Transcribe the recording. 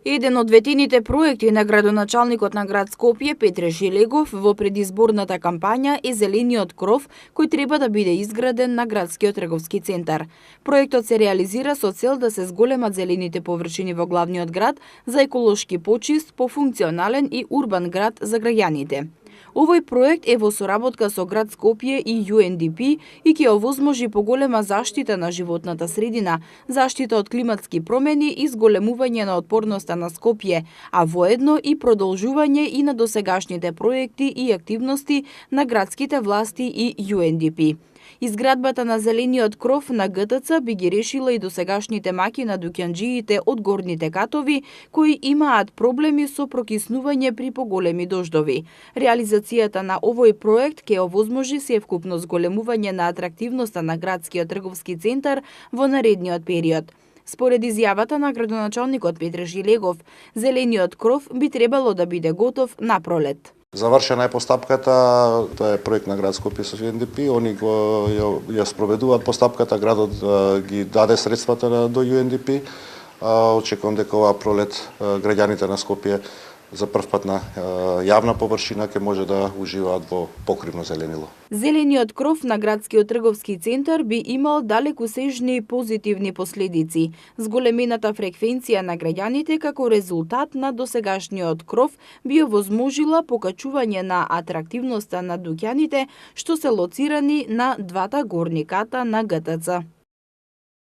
Еден од ветените проекти на градоначалникот на град Скопје Петре Желегов во предизборната кампања е зелениот кров кој треба да биде изграден на градскиот трговски центар. Проектот се реализира со цел да се зголемат зелените површини во главниот град за еколошки почист, пофункционален и урбан град за граѓаните. Овој проект е во соработка со град Скопје и UNDP и ќе овозможи поголема заштита на животната средина, заштита од климатски промени и зголемување на отпорноста на Скопје, а воедно и продолжување и на досегашните проекти и активности на градските власти и UNDP. Изградбата на зелениот кров на ГТЦ би ги решила и досегашните маки на дуќанџиите од горните катови кои имаат проблеми со прокиснување при поголеми дождови. Реализацијата на овој проект ќе овозможи севкупно зголемување на атрактивноста на градскиот трговски центар во наредниот период. Според изјавата на градоначалникот Петре Желегов, зелениот кров би требало да биде готов на пролет. Завршена е постапката, тоа е проект на град Скопје со UNDP, они ја спроведуваат постапката, градот ги даде средствата до UNDP. Очекувам дека оваа пролет граѓаните на Скопје за прв пат на јавна површина ќе може да уживаат во покривно зеленило. Зелениот кров на градскиот трговски центар би имал далекусежни позитивни последици. Зголемената фреквенција на граѓаните како резултат на досегашниот кров би овозможила покачување на атрактивноста на дуќаните што се лоцирани на двата горни ката на ГТЦ.